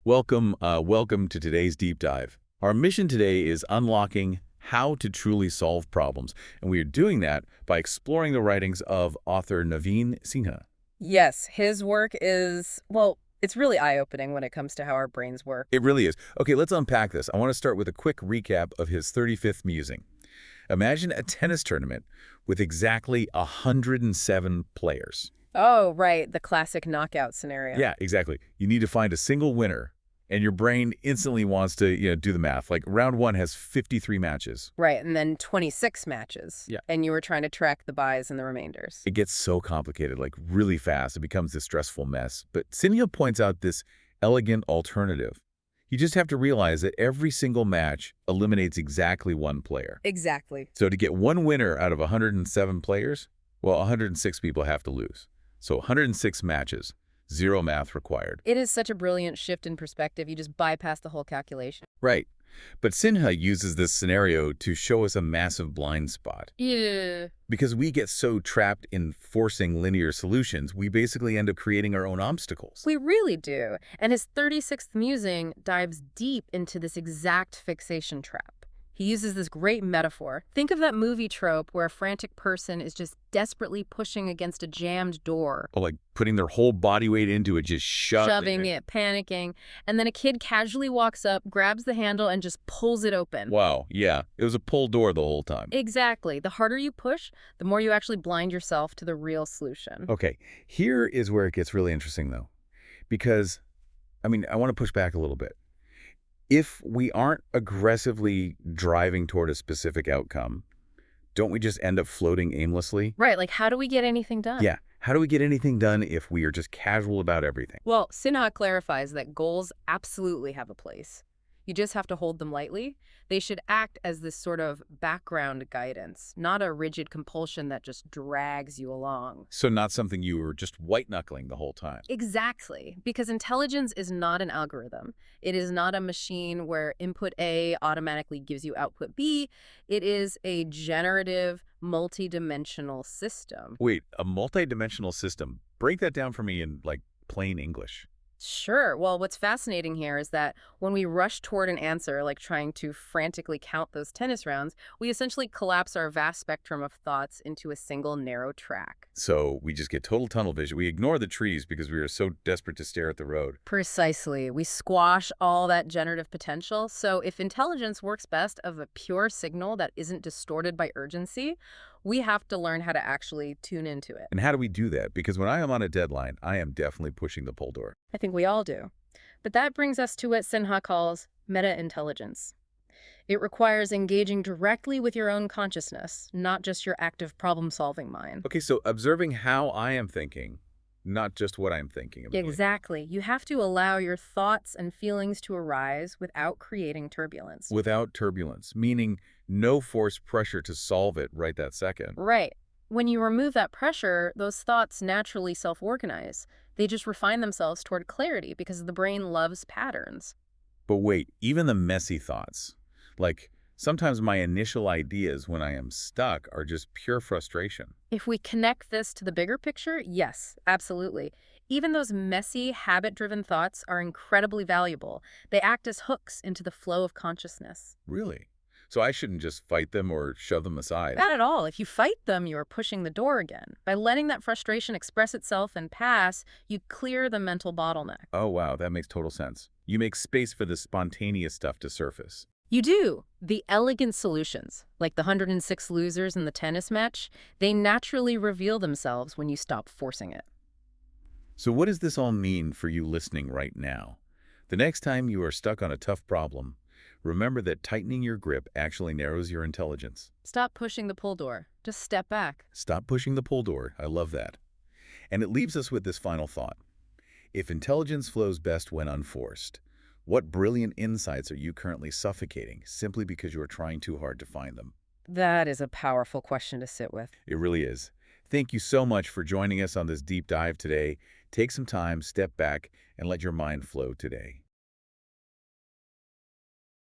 Welcome to today's deep dive. Our mission today is unlocking how to truly solve problems, and we are doing that by exploring the writings of author Naveen Sinha. Yes, his work is, well, it's really eye-opening when it comes to how our brains work. It really is. Okay, let's unpack this. I want to start with a quick recap of his 35th musing. Imagine a tennis tournament with exactly 107 players. Oh, right, the classic knockout scenario. Yeah, exactly. You need to find a single winner, and your brain instantly wants to, do the math. Like round one has 53 matches. Right, and then 26 matches. Yeah. And you were trying to track the buys and the remainders. It gets so complicated, like really fast. It becomes this stressful mess. But Sinha points out this elegant alternative. You just have to realize that every single match eliminates exactly one player. Exactly. So to get one winner out of 107 players, well, 106 people have to lose. So 106 matches, zero math required. It is such a brilliant shift in perspective. You just bypass the whole calculation. Right. But Sinha uses this scenario to show us a massive blind spot. Yeah. Because we get so trapped in forcing linear solutions, we basically end up creating our own obstacles. We really do. And his 36th musing dives deep into this exact fixation trap. He uses this great metaphor. Think of that movie trope where a frantic person is just desperately pushing against a jammed door. Or like putting their whole body weight into it, just Shoving it, panicking. And then a kid casually walks up, grabs the handle, and just pulls it open. Wow, yeah. It was a pull door the whole time. Exactly. The harder you push, the more you actually blind yourself to the real solution. Okay, here is where it gets really interesting, though. Because, I want to push back a little bit. If we aren't aggressively driving toward a specific outcome, don't we just end up floating aimlessly? Right, like how do we get anything done? Yeah. How do we get anything done if we are just casual about everything? Well, Sinha clarifies that goals absolutely have a place. You just have to hold them lightly. They should act as this sort of background guidance, not a rigid compulsion that just drags you along. So not something you were just white-knuckling the whole time. Exactly, because intelligence is not an algorithm. It is not a machine where input A automatically gives you output B. It is a generative, multidimensional system. Wait, a multidimensional system. Break that down for me in, plain English. Sure. Well, what's fascinating here is that when we rush toward an answer, like trying to frantically count those tennis rounds, we essentially collapse our vast spectrum of thoughts into a single narrow track. So we just get total tunnel vision. We ignore the trees because we are so desperate to stare at the road. Precisely. We squash all that generative potential. So if intelligence works best of a pure signal that isn't distorted by urgency, we have to learn how to actually tune into it. And how do we do that? Because when I am on a deadline, I am definitely pushing the pull door. I think we all do. But that brings us to what Sinha calls meta-intelligence. It requires engaging directly with your own consciousness, not just your active problem-solving mind. Okay, so observing how I am thinking, not just what I'm thinking about. Exactly. You have to allow your thoughts and feelings to arise without creating turbulence. Without turbulence, meaning no forced pressure to solve it right that second. Right. When you remove that pressure, those thoughts naturally self-organize. They just refine themselves toward clarity because the brain loves patterns. But wait, even the messy thoughts, like sometimes my initial ideas when I am stuck are just pure frustration. If we connect this to the bigger picture, yes, absolutely. Even those messy, habit-driven thoughts are incredibly valuable. They act as hooks into the flow of consciousness. Really? So I shouldn't just fight them or shove them aside. Not at all. If you fight them, you are pushing the door again. By letting that frustration express itself and pass, you clear the mental bottleneck. Oh, wow, that makes total sense. You make space for the spontaneous stuff to surface. You do. The elegant solutions, like the 106 losers in the tennis match, they naturally reveal themselves when you stop forcing it. So what does this all mean for you listening right now? The next time you are stuck on a tough problem, remember that tightening your grip actually narrows your intelligence. Stop pushing the pull door. Just step back. Stop pushing the pull door. I love that. And it leaves us with this final thought. If intelligence flows best when unforced, what brilliant insights are you currently suffocating simply because you are trying too hard to find them? That is a powerful question to sit with. It really is. Thank you so much for joining us on this deep dive today. Take some time, step back, and let your mind flow today.